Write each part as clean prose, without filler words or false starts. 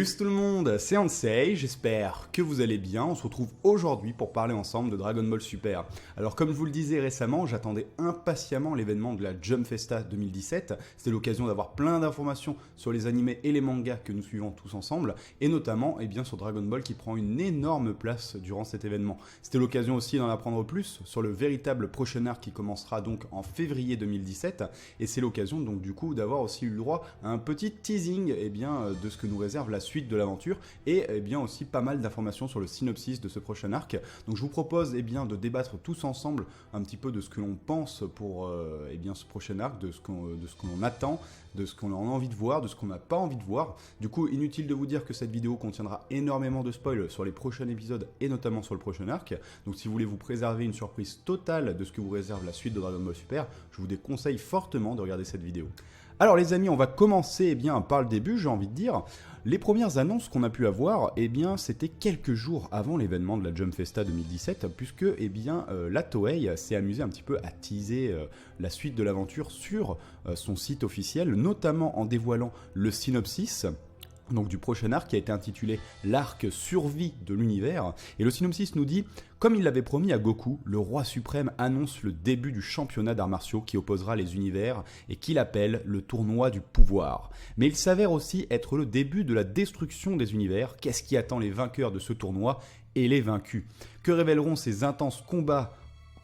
Salut tout le monde, c'est Ansei, j'espère que vous allez bien. On se retrouve aujourd'hui pour parler ensemble de Dragon Ball Super. Alors comme je vous le disais récemment, j'attendais impatiemment l'événement de la Jump Festa 2017. C'était l'occasion d'avoir plein d'informations sur les animés et les mangas que nous suivons tous ensemble, et notamment sur Dragon Ball qui prend une énorme place durant cet événement. C'était l'occasion aussi d'en apprendre plus sur le véritable prochain arc qui commencera donc en février 2017, et c'est l'occasion donc du coup d'avoir aussi eu le droit à un petit teasing de ce que nous réserve la suite de l'aventure et aussi pas mal d'informations sur le synopsis de ce prochain arc. Donc je vous propose de débattre tous ensemble un petit peu de ce que l'on pense pour ce prochain arc, de ce qu'on attend, de ce qu'on a envie de voir, de ce qu'on n'a pas envie de voir. Du coup, inutile de vous dire que cette vidéo contiendra énormément de spoils sur les prochains épisodes et notamment sur le prochain arc. Donc si vous voulez vous préserver une surprise totale de ce que vous réserve la suite de Dragon Ball Super, je vous déconseille fortement de regarder cette vidéo. Alors les amis, on va commencer par le début, j'ai envie de dire. Les premières annonces qu'on a pu avoir, c'était quelques jours avant l'événement de la Jump Festa 2017, puisque la Toei s'est amusée un petit peu à teaser la suite de l'aventure sur son site officiel, notamment en dévoilant le synopsis donc du prochain arc qui a été intitulé l'arc survie de l'univers. Et le synopsis nous dit: comme il l'avait promis à Goku, le roi suprême annonce le début du championnat d'arts martiaux qui opposera les univers et qu'il appelle le tournoi du pouvoir. Mais il s'avère aussi être le début de la destruction des univers. Qu'est-ce qui attend les vainqueurs de ce tournoi et les vaincus? Que révéleront ces intenses combats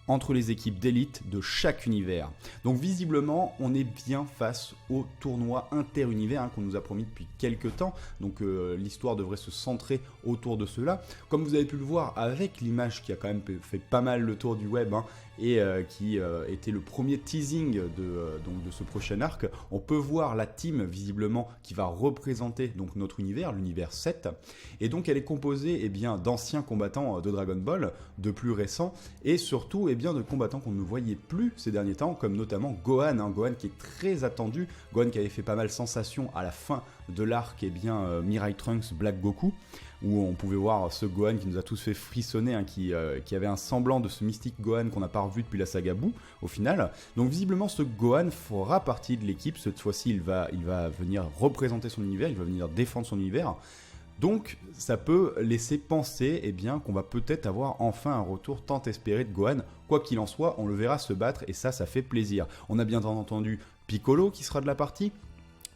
entre les équipes d'élite de chaque univers? Donc visiblement, on est bien face au tournoi inter-univers qu'on nous a promis depuis quelques temps. Donc l'histoire devrait se centrer autour de cela. Comme vous avez pu le voir avec l'image qui a quand même fait pas mal le tour du web et qui était le premier teasing de ce prochain arc, on peut voir la team visiblement qui va représenter donc notre univers, l'univers 7. Et donc elle est composée d'anciens combattants de Dragon Ball, de plus récents, et surtout de combattants qu'on ne voyait plus ces derniers temps, comme notamment Gohan, Gohan qui est très attendu, Gohan qui avait fait pas mal sensation à la fin de l'arc Mirai Trunks Black Goku, où on pouvait voir ce Gohan qui nous a tous fait frissonner, qui avait un semblant de ce mystique Gohan qu'on n'a pas revu depuis la saga Buu au final. Donc visiblement ce Gohan fera partie de l'équipe, cette fois-ci il va venir représenter son univers, il va venir défendre son univers. Donc ça peut laisser penser qu'on va peut-être avoir enfin un retour tant espéré de Gohan. Quoi qu'il en soit, on le verra se battre et ça fait plaisir. On a bien entendu Piccolo qui sera de la partie,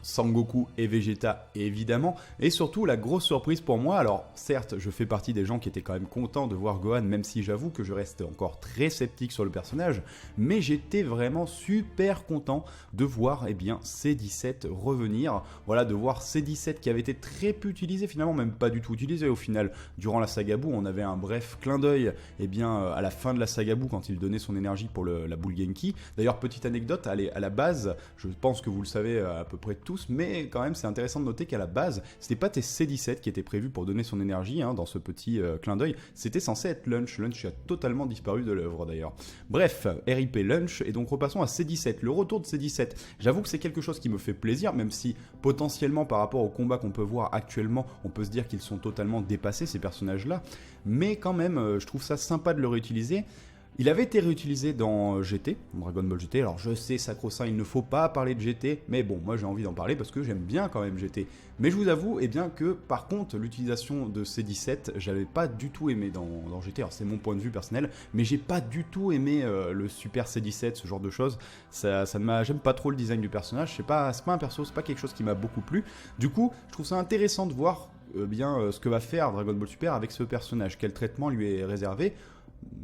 Sangoku et Vegeta évidemment, et surtout la grosse surprise pour moi, alors certes je fais partie des gens qui étaient quand même contents de voir Gohan, même si j'avoue que je reste encore très sceptique sur le personnage, mais j'étais vraiment super content de voir C17 revenir, voilà, de voir C17 qui avait été très peu utilisé, finalement même pas du tout utilisé au final, durant la saga Buu. On avait un bref clin d'œil à la fin de la saga Buu quand il donnait son énergie pour la boule Genki. D'ailleurs petite anecdote, à la base, je pense que vous le savez à peu près tous, mais quand même c'est intéressant de noter qu'à la base c'était pas C17 qui était prévu pour donner son énergie dans ce petit clin d'œil, c'était censé être Lunch a totalement disparu de l'œuvre d'ailleurs. Bref, RIP Lunch, et donc repassons à C17, le retour de C17. J'avoue que c'est quelque chose qui me fait plaisir, même si potentiellement par rapport au combat qu'on peut voir actuellement, on peut se dire qu'ils sont totalement dépassés ces personnages là, mais quand même je trouve ça sympa de le réutiliser. Il avait été réutilisé dans GT, Dragon Ball GT, alors je sais sacro-saint, il ne faut pas parler de GT, mais bon, moi j'ai envie d'en parler parce que j'aime bien quand même GT. Mais je vous avoue que par contre, l'utilisation de C17, j'avais pas du tout aimé dans GT, alors c'est mon point de vue personnel, mais j'ai pas du tout aimé le Super C17, ce genre de choses. J'aime pas trop le design du personnage, c'est pas un perso, c'est pas quelque chose qui m'a beaucoup plu. Du coup, je trouve ça intéressant de voir ce que va faire Dragon Ball Super avec ce personnage, quel traitement lui est réservé.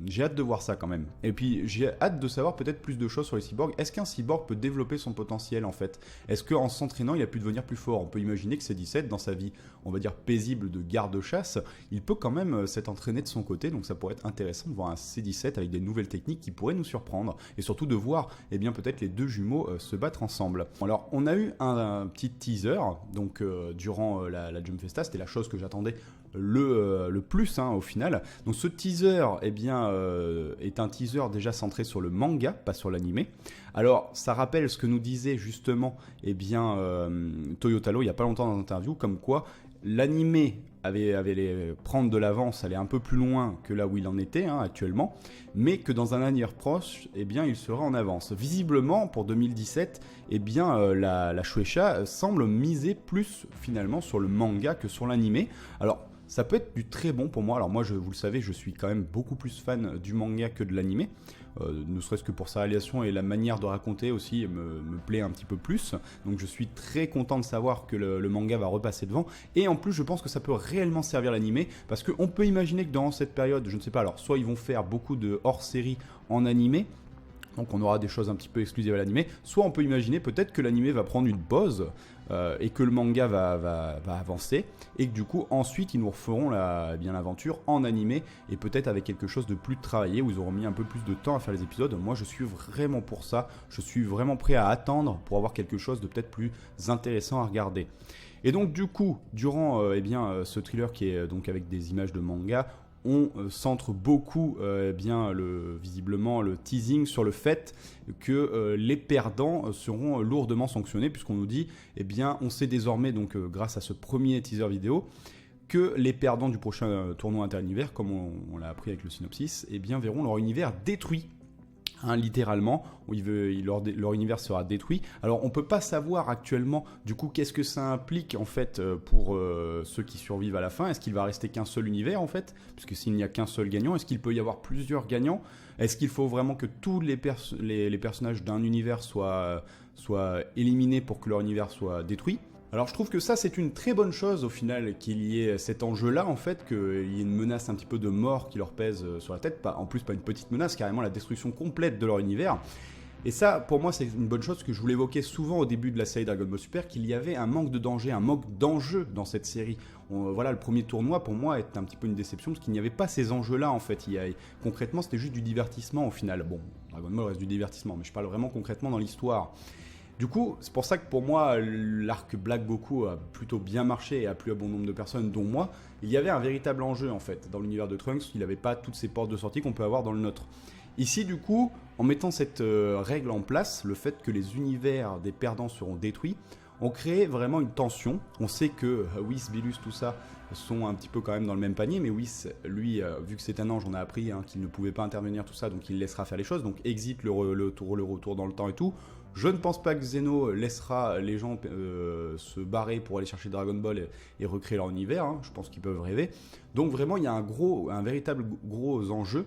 J'ai hâte de voir ça quand même. Et puis j'ai hâte de savoir peut-être plus de choses sur les cyborgs. Est-ce qu'un cyborg peut développer son potentiel en fait? Est-ce qu'en s'entraînant il a pu devenir plus fort? On peut imaginer que C17 dans sa vie, on va dire paisible de garde-chasse, il peut quand même s'être entraîné de son côté. Donc ça pourrait être intéressant de voir un C17 avec des nouvelles techniques qui pourraient nous surprendre. Et surtout de voir peut-être les deux jumeaux se battre ensemble. Alors on a eu un petit teaser donc durant la Jump Festa, c'était la chose que j'attendais le plus au final. Donc ce teaser est un teaser déjà centré sur le manga, pas sur l'animé. Alors ça rappelle ce que nous disait justement Toyotaro il y a pas longtemps dans l'interview, comme quoi l'animé avait les prendre de l'avance, aller un peu plus loin que là où il en était actuellement, mais que dans un avenir proche, eh bien, il sera en avance. Visiblement, pour 2017, eh bien, la Shueisha semble miser plus finalement sur le manga que sur l'animé. Alors, ça peut être du très bon pour moi. Alors moi, vous le savez, je suis quand même beaucoup plus fan du manga que de l'animé. Ne serait-ce que pour sa réalisation et la manière de raconter aussi me plaît un petit peu plus. Donc je suis très content de savoir que le manga va repasser devant. Et en plus, je pense que ça peut réellement servir l'animé, parce qu'on peut imaginer que dans cette période, je ne sais pas, alors soit ils vont faire beaucoup de hors-série en animé, donc on aura des choses un petit peu exclusives à l'animé, soit on peut imaginer peut-être que l'animé va prendre une pause et que le manga va avancer, et que du coup ensuite ils nous referont l'aventure en animé, et peut-être avec quelque chose de plus travaillé, où ils auront mis un peu plus de temps à faire les épisodes. Moi je suis vraiment pour ça, je suis vraiment prêt à attendre pour avoir quelque chose de peut-être plus intéressant à regarder. Et donc du coup, durant ce thriller qui est donc avec des images de manga, on centre beaucoup visiblement le teasing sur le fait que les perdants seront lourdement sanctionnés, puisqu'on nous dit, on sait désormais, donc grâce à ce premier teaser vidéo, que les perdants du prochain tournoi interunivers, comme on l'a appris avec le synopsis, verront leur univers détruit. Littéralement, leur univers sera détruit. Alors on ne peut pas savoir actuellement du coup qu'est-ce que ça implique en fait pour ceux qui survivent à la fin. Est-ce qu'il va rester qu'un seul univers en fait? Puisque s'il n'y a qu'un seul gagnant, est-ce qu'il peut y avoir plusieurs gagnants? Est-ce qu'il faut vraiment que tous les personnages d'un univers soient éliminés pour que leur univers soit détruit? Alors je trouve que ça c'est une très bonne chose au final, qu'il y ait cet enjeu-là en fait, qu'il y ait une menace un petit peu de mort qui leur pèse sur la tête, en plus pas une petite menace, carrément la destruction complète de leur univers. Et ça pour moi c'est une bonne chose, que je voulais évoquer souvent au début de la série Dragon Ball Super, qu'il y avait un manque de danger, un manque d'enjeu dans cette série. Le premier tournoi pour moi est un petit peu une déception, parce qu'il n'y avait pas ces enjeux-là en fait. Concrètement c'était juste du divertissement au final. Bon, Dragon Ball reste du divertissement, mais je parle vraiment concrètement dans l'histoire. Du coup, c'est pour ça que pour moi, l'arc Black Goku a plutôt bien marché et a plu à bon nombre de personnes, dont moi. Il y avait un véritable enjeu en fait dans l'univers de Trunks, il n'avait pas toutes ces portes de sortie qu'on peut avoir dans le nôtre. Ici, du coup, en mettant cette règle en place, le fait que les univers des perdants seront détruits, on crée vraiment une tension. On sait que Whis, Bilus, tout ça sont un petit peu quand même dans le même panier, mais Whis, lui, vu que c'est un ange, on a appris qu'il ne pouvait pas intervenir, tout ça, donc il laissera faire les choses, donc exit le retour dans le temps et tout. Je ne pense pas que Zeno laissera les gens se barrer pour aller chercher Dragon Ball et recréer leur univers. Je pense qu'ils peuvent rêver. Donc vraiment, il y a un véritable gros enjeu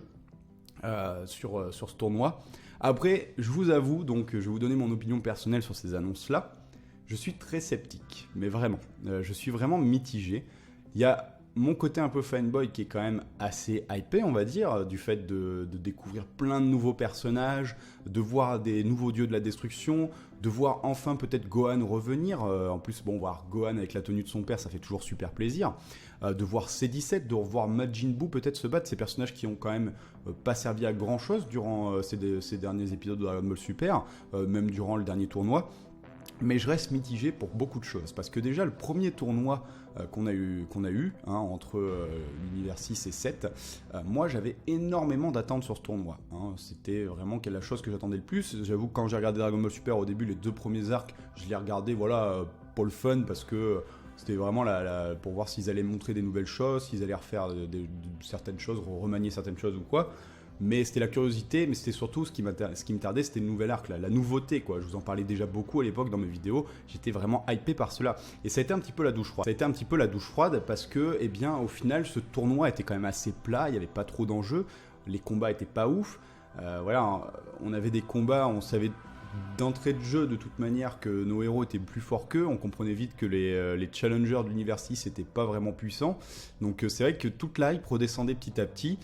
sur ce tournoi. Après, je vous avoue, donc je vais vous donner mon opinion personnelle sur ces annonces-là. Je suis très sceptique, mais vraiment. Je suis vraiment mitigé. Il y a mon côté un peu fanboy qui est quand même assez hypé, on va dire, du fait de découvrir plein de nouveaux personnages, de voir des nouveaux dieux de la destruction, de voir enfin peut-être Gohan revenir. En plus, voir Gohan avec la tenue de son père, ça fait toujours super plaisir. De voir C-17, de revoir Majin Buu peut-être se battre, ces personnages qui ont quand même pas servi à grand chose durant ces derniers épisodes de Dragon Ball Super, même durant le dernier tournoi. Mais je reste mitigé pour beaucoup de choses, parce que déjà le premier tournoi qu'on a eu entre l'univers 6 et 7, moi j'avais énormément d'attentes sur ce tournoi. C'était vraiment la chose que j'attendais le plus. J'avoue que quand j'ai regardé Dragon Ball Super au début, les 2 premiers arcs, je les regardais pour le fun, parce que c'était vraiment pour voir s'ils allaient montrer des nouvelles choses, s'ils allaient refaire certaines choses, remanier certaines choses ou quoi. Mais c'était la curiosité, mais c'était surtout ce qui me tardait, c'était le nouvel arc, la nouveauté, quoi. Je vous en parlais déjà beaucoup à l'époque dans mes vidéos, j'étais vraiment hypé par cela. Et ça a été un petit peu la douche froide. Parce que, au final, ce tournoi était quand même assez plat, il n'y avait pas trop d'enjeux, les combats étaient pas ouf. On avait des combats, on savait d'entrée de jeu de toute manière que nos héros étaient plus forts qu'eux, on comprenait vite que les challengers de l'univers 6 n'étaient pas vraiment puissants, donc c'est vrai que toute la hype redescendait petit à petit.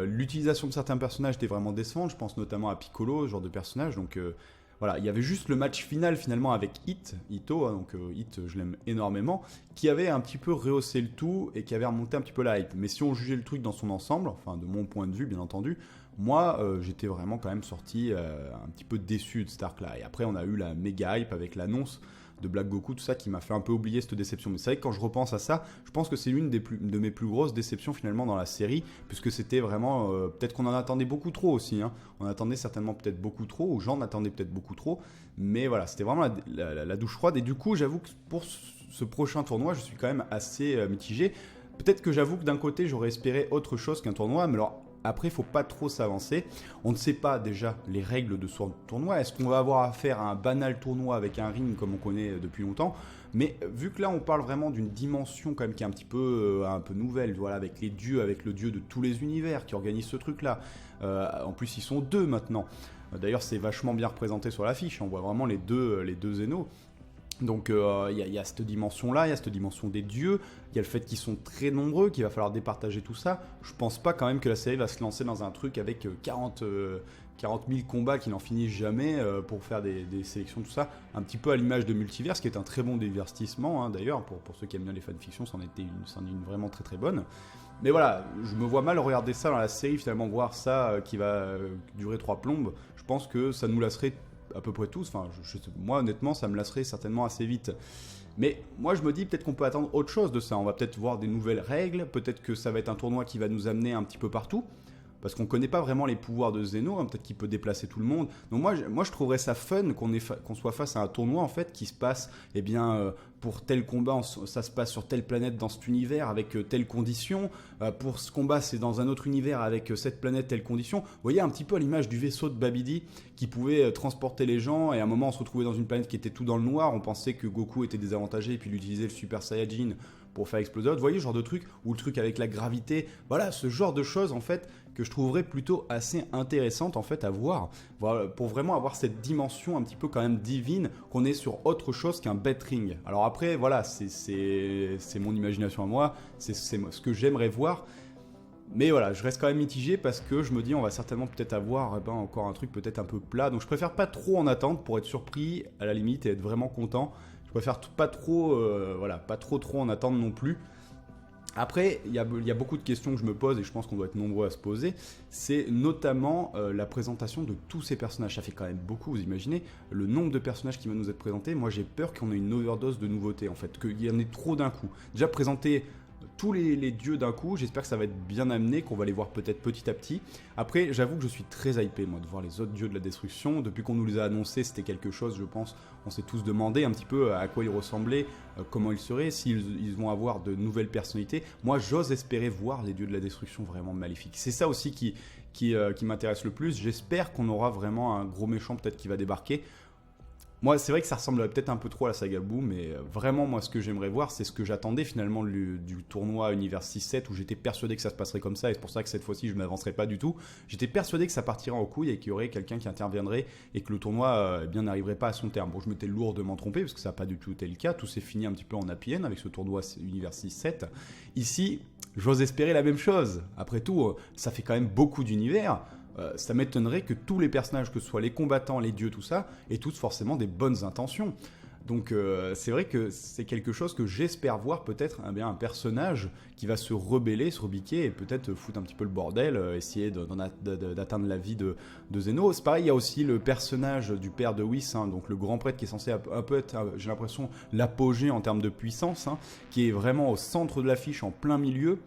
L'utilisation de certains personnages était vraiment décevante, je pense notamment à Piccolo, ce genre de personnage, donc il y avait juste le match final finalement avec Ito, donc Hit je l'aime énormément, qui avait un petit peu rehaussé le tout et qui avait remonté un petit peu la hype. Mais si on jugeait le truc dans son ensemble, enfin de mon point de vue bien entendu, moi j'étais vraiment quand même sorti un petit peu déçu de cet arc là. Et après on a eu la méga hype avec l'annonce Black Goku, tout ça, qui m'a fait un peu oublier cette déception. Mais c'est vrai que quand je repense à ça, je pense que c'est l'une de mes plus grosses déceptions finalement dans la série, puisque c'était vraiment, peut-être qu'on en attendait beaucoup trop aussi, hein. On attendait certainement peut-être beaucoup trop, ou j'en attendais peut-être beaucoup trop, mais voilà, c'était vraiment la douche froide, et du coup, j'avoue que pour ce prochain tournoi, je suis quand même assez mitigé. Peut-être que j'avoue que d'un côté, j'aurais espéré autre chose qu'un tournoi, mais alors après, il ne faut pas trop s'avancer. On ne sait pas déjà les règles de ce tournoi. Est-ce qu'on va avoir affaire à un banal tournoi avec un ring comme on connaît depuis longtemps? Mais vu que là, on parle vraiment d'une dimension quand même qui est un peu nouvelle, voilà, avec les dieux, avec le dieu de tous les univers qui organise ce truc-là. En plus, ils sont deux maintenant. D'ailleurs, c'est vachement bien représenté sur l'affiche. On voit vraiment les deux Zénos. Donc y a cette dimension-là, il y a cette dimension des dieux, il y a le fait qu'ils sont très nombreux, qu'il va falloir départager tout ça. Je pense pas quand même que la série va se lancer dans un truc avec 40 000 combats qui n'en finissent jamais pour faire des sélections, tout ça. Un petit peu à l'image de Multiverse, qui est un très bon divertissement, hein, d'ailleurs, pour ceux qui aiment bien les fanfictions, c'en est une vraiment très très bonne. Mais voilà, je me vois mal regarder ça dans la série, finalement, voir ça qui va durer 3 plombes. Je pense que ça nous lasserait à peu près tous, enfin, moi honnêtement ça me lasserait certainement assez vite. Mais moi je me dis peut-être qu'on peut attendre autre chose de ça, on va peut-être voir des nouvelles règles, peut-être que ça va être un tournoi qui va nous amener un petit peu partout, parce qu'on connaît pas vraiment les pouvoirs de Zeno, hein, peut-être qu'il peut déplacer tout le monde. Donc moi je trouverais ça fun qu'on soit face à un tournoi en fait qui se passe, eh bien pour tel combat ça se passe sur telle planète dans cet univers avec telle condition, pour ce combat c'est dans un autre univers avec cette planète telle condition. Vous voyez un petit peu à l'image du vaisseau de Babidi qui pouvait transporter les gens, et à un moment on se retrouvait dans une planète qui était tout dans le noir, on pensait que Goku était désavantagé et puis il utilisait le Super Saiyajin pour faire exploser l'autre. Vous voyez, ce genre de truc, ou le truc avec la gravité, voilà, ce genre de choses en fait que je trouverais plutôt assez intéressante en fait à voir, voilà, pour vraiment avoir cette dimension un petit peu quand même divine, qu'on est sur autre chose qu'un bet ring. Alors après, voilà, c'est mon imagination à moi, c'est ce que j'aimerais voir. Mais voilà, je reste quand même mitigé parce que je me dis on va certainement peut-être avoir encore un truc peut-être un peu plat. Donc je préfère pas trop en attendre pour être surpris à la limite et être vraiment content. Je préfère pas trop en attendre non plus. Après, il y a beaucoup de questions que je me pose et je pense qu'on doit être nombreux à se poser. C'est notamment la présentation de tous ces personnages. Ça fait quand même beaucoup, vous imaginez le nombre de personnages qui vont nous être présentés. Moi j'ai peur qu'on ait une overdose de nouveautés en fait, qu'il y en ait trop d'un coup. Déjà présenter tous les dieux d'un coup, j'espère que ça va être bien amené, qu'on va les voir peut-être petit à petit. Après, j'avoue que je suis très hypé, moi, de voir les autres dieux de la destruction. Depuis qu'on nous les a annoncés, c'était quelque chose, je pense, on s'est tous demandé un petit peu à quoi ils ressemblaient, comment ils seraient, s'ils vont avoir de nouvelles personnalités. Moi, j'ose espérer voir les dieux de la destruction vraiment maléfiques. C'est ça aussi qui m'intéresse le plus. J'espère qu'on aura vraiment un gros méchant peut-être qui va débarquer. Moi, c'est vrai que ça ressemble peut-être un peu trop à la saga Boo, mais vraiment, moi, ce que j'aimerais voir, c'est ce que j'attendais finalement du tournoi Univers 6-7, où j'étais persuadé que ça se passerait comme ça, et c'est pour ça que cette fois-ci, je ne m'avancerai pas du tout. J'étais persuadé que ça partirait en couille et qu'il y aurait quelqu'un qui interviendrait et que le tournoi n'arriverait pas à son terme. Bon, je m'étais lourdement trompé, parce que ça n'a pas du tout été le cas. Tout s'est fini un petit peu en happy end avec ce tournoi Univers 6-7. Ici, j'ose espérer la même chose. Après tout, ça fait quand même beaucoup d'univers. Ça m'étonnerait que tous les personnages, que ce soit les combattants, les dieux, tout ça, aient tous forcément des bonnes intentions. Donc c'est vrai que c'est quelque chose que j'espère voir, peut-être un personnage qui va se rebeller, se rebiquer et peut-être foutre un petit peu le bordel, essayer d'atteindre la vie de Zeno. C'est pareil, il y a aussi le personnage du père de Whis, hein, donc le grand prêtre qui est censé un peu être, j'ai l'impression, l'apogée en termes de puissance, hein, qui est vraiment au centre de l'affiche, en plein milieu.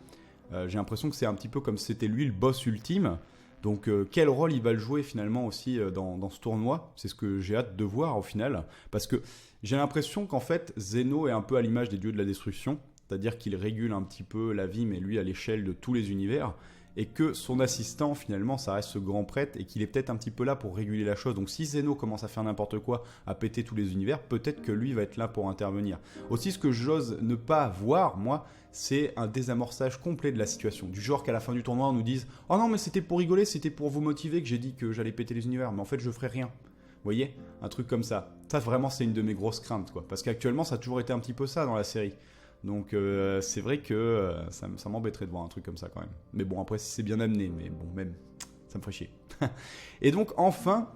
J'ai l'impression que c'est un petit peu comme si c'était lui le boss ultime. Donc quel rôle il va le jouer finalement aussi dans ce tournoi? C'est ce que j'ai hâte de voir au final. Parce que j'ai l'impression qu'en fait Zeno est un peu à l'image des dieux de la destruction. C'est-à-dire qu'il régule un petit peu la vie, mais lui à l'échelle de tous les univers. Et que son assistant finalement ça reste ce grand prêtre et qu'il est peut-être un petit peu là pour réguler la chose. Donc si Zeno commence à faire n'importe quoi, à péter tous les univers, peut-être que lui va être là pour intervenir. Aussi, ce que j'ose ne pas voir, moi, c'est un désamorçage complet de la situation. Du genre qu'à la fin du tournoi on nous dise « Oh non mais c'était pour rigoler, c'était pour vous motiver que j'ai dit que j'allais péter les univers, mais en fait je ferai rien ». Vous voyez? Un truc comme ça. Ça vraiment c'est une de mes grosses craintes, quoi. Parce qu'actuellement ça a toujours été un petit peu ça dans la série. Donc c'est vrai que ça m'embêterait de voir un truc comme ça quand même. Mais bon, après si c'est bien amené, mais bon, même, ça me ferait chier. Et donc enfin,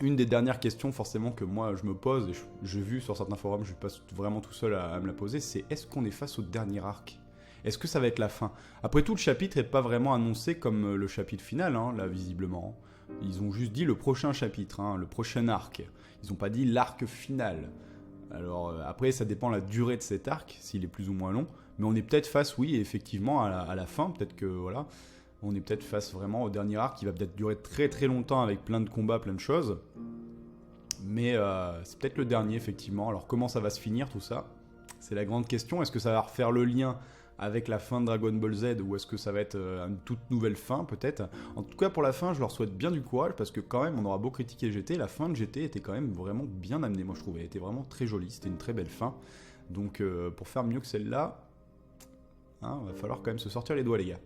une des dernières questions forcément que moi je me pose, et j'ai vu sur certains forums, je ne suis pas vraiment tout seul à me la poser, c'est est-ce qu'on est face au dernier arc? Est-ce que ça va être la fin? Après tout, le chapitre n'est pas vraiment annoncé comme le chapitre final, hein, là visiblement. Ils ont juste dit le prochain chapitre, hein, le prochain arc. Ils n'ont pas dit l'arc final. Alors après, ça dépend de la durée de cet arc, s'il est plus ou moins long, mais on est peut-être face, oui, effectivement, à la fin, peut-être que, voilà, on est peut-être face vraiment au dernier arc qui va peut-être durer très très longtemps avec plein de combats, plein de choses, mais c'est peut-être le dernier, effectivement. Alors comment ça va se finir tout ça? C'est la grande question. Est-ce que ça va refaire le lien avec la fin de Dragon Ball Z ou est-ce que ça va être une toute nouvelle fin peut-être? En tout cas pour la fin je leur souhaite bien du courage parce que quand même on aura beau critiquer GT, la fin de GT était quand même vraiment bien amenée, moi je trouvais, elle était vraiment très jolie, c'était une très belle fin. Donc pour faire mieux que celle-là, hein, va falloir quand même se sortir les doigts les gars.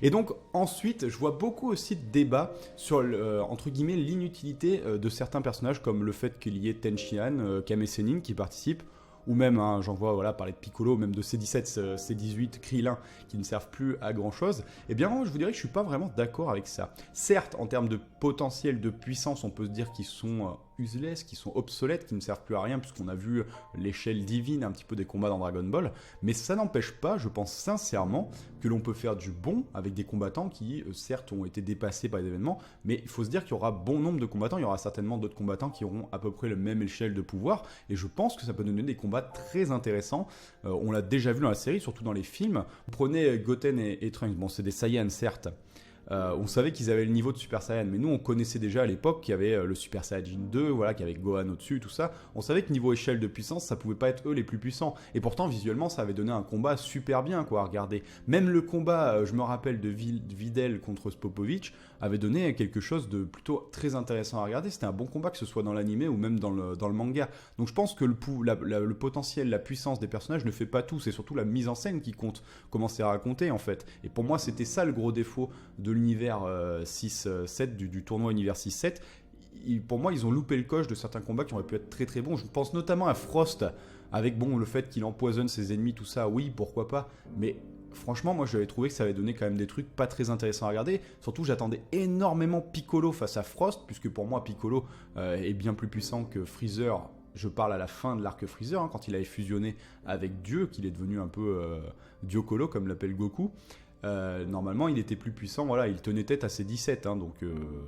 Et donc ensuite je vois beaucoup aussi de débats sur entre guillemets l'inutilité de certains personnages comme le fait qu'il y ait Tenshinhan, Kame Sennin qui participent, ou même, hein, j'en vois parler de Piccolo, même de C17, C18, Krillin, qui ne servent plus à grand chose, eh bien moi je vous dirais que je suis pas vraiment d'accord avec ça. Certes, en termes de potentiel de puissance, on peut se dire qu'ils sont useless, qui sont obsolètes, qui ne servent plus à rien, puisqu'on a vu l'échelle divine un petit peu des combats dans Dragon Ball, mais ça n'empêche pas, je pense sincèrement, que l'on peut faire du bon avec des combattants qui, certes, ont été dépassés par les événements, mais il faut se dire qu'il y aura bon nombre de combattants, il y aura certainement d'autres combattants qui auront à peu près la même échelle de pouvoir, et je pense que ça peut donner des combats très intéressants. On l'a déjà vu dans la série, surtout dans les films. Prenez Goten et Trunks, bon c'est des Saiyans certes, on savait qu'ils avaient le niveau de Super Saiyan, mais nous on connaissait déjà à l'époque qu'il y avait le Super Saiyajin 2, voilà, qu'il y avait Gohan au-dessus, tout ça. On savait que niveau échelle de puissance, ça pouvait pas être eux les plus puissants. Et pourtant, visuellement, ça avait donné un combat super bien, quoi, à regarder. Même le combat, je me rappelle de Videl contre Spopovich, avait donné quelque chose de plutôt très intéressant à regarder. C'était un bon combat, que ce soit dans l'animé ou même dans le manga. Donc je pense que le potentiel, la puissance des personnages ne fait pas tout, c'est surtout la mise en scène qui compte, comment c'est raconté en fait. Et pour moi, c'était ça le gros défaut de l'univers 6-7, du tournoi univers 6-7. Pour moi, ils ont loupé le coche de certains combats qui auraient pu être très très bons. Je pense notamment à Frost, avec bon, le fait qu'il empoisonne ses ennemis, tout ça, oui, pourquoi pas. Mais franchement, moi j'avais trouvé que ça avait donné quand même des trucs pas très intéressants à regarder. Surtout, j'attendais énormément Piccolo face à Frost, puisque pour moi, Piccolo est bien plus puissant que Freezer. Je parle à la fin de l'arc Freezer, hein, quand il avait fusionné avec Dieu, qu'il est devenu un peu Diocolo, comme l'appelle Goku. Normalement il était plus puissant, voilà, il tenait tête à ses 17, hein, donc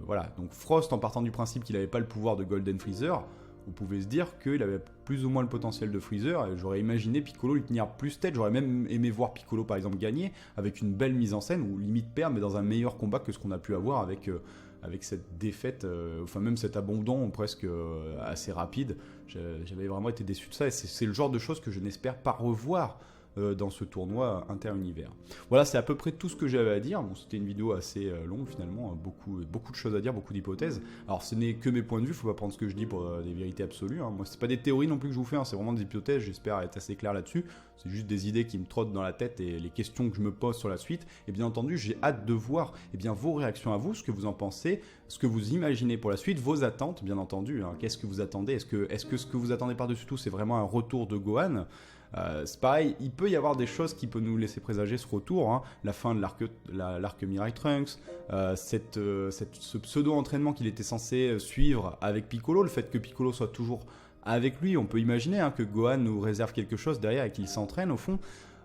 voilà. Donc Frost, en partant du principe qu'il n'avait pas le pouvoir de Golden Freezer, vous pouvez se dire qu'il avait plus ou moins le potentiel de Freezer, et j'aurais imaginé Piccolo lui tenir plus tête, j'aurais même aimé voir Piccolo par exemple gagner, avec une belle mise en scène, ou limite perdre, mais dans un meilleur combat que ce qu'on a pu avoir avec cette défaite, enfin même cet abandon presque assez rapide. J'avais vraiment été déçu de ça, et c'est le genre de choses que je n'espère pas revoir dans ce tournoi inter-univers. Voilà, c'est à peu près tout ce que j'avais à dire. Bon, c'était une vidéo assez longue finalement, beaucoup de choses à dire, beaucoup d'hypothèses. Alors ce n'est que mes points de vue, faut pas prendre ce que je dis pour des vérités absolues, hein. Moi c'est pas des théories non plus que je vous fais, hein, c'est vraiment des hypothèses, j'espère être assez clair là-dessus. C'est juste des idées qui me trottent dans la tête et les questions que je me pose sur la suite. Et bien entendu, j'ai hâte de voir vos réactions à vous, ce que vous en pensez, ce que vous imaginez pour la suite, vos attentes bien entendu, hein. Qu'est-ce que vous attendez? Est-ce que ce que vous attendez par-dessus tout, c'est vraiment un retour de Gohan? C'est pareil, il peut y avoir des choses qui peuvent nous laisser présager ce retour, hein. La fin de l'arc Mirai Trunks, ce pseudo-entraînement qu'il était censé suivre avec Piccolo, le fait que Piccolo soit toujours avec lui, on peut imaginer, hein, que Gohan nous réserve quelque chose derrière et qu'il s'entraîne au fond.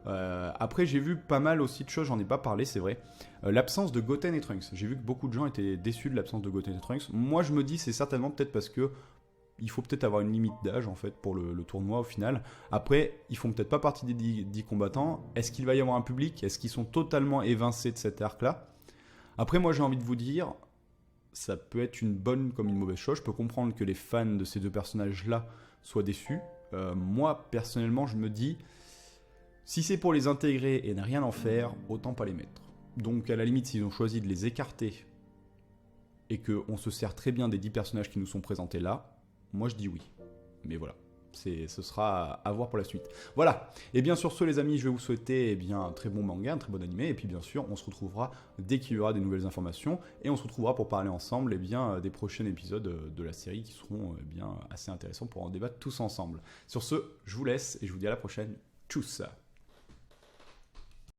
Après j'ai vu pas mal aussi de choses, j'en ai pas parlé, c'est vrai. L'absence de Goten et Trunks, j'ai vu que beaucoup de gens étaient déçus de l'absence de Goten et Trunks. Moi je me dis c'est certainement peut-être parce que il faut peut-être avoir une limite d'âge en fait pour le tournoi au final. Après, ils font peut-être pas partie des 10 combattants. Est-ce qu'il va y avoir un public? Est-ce qu'ils sont totalement évincés de cet arc-là? Après, moi j'ai envie de vous dire, ça peut être une bonne comme une mauvaise chose. Je peux comprendre que les fans de ces deux personnages-là soient déçus. Moi, personnellement, je me dis, si c'est pour les intégrer et ne rien en faire, autant pas les mettre. Donc à la limite, s'ils ont choisi de les écarter et qu'on se sert très bien des 10 personnages qui nous sont présentés là, moi je dis oui, mais voilà, ce sera à voir pour la suite. Voilà, et bien sur ce les amis, je vais vous souhaiter un très bon manga, un très bon animé, et puis bien sûr on se retrouvera dès qu'il y aura des nouvelles informations, et on se retrouvera pour parler ensemble des prochains épisodes de la série qui seront assez intéressants pour en débattre tous ensemble. Sur ce, je vous laisse, et je vous dis à la prochaine, tchuss.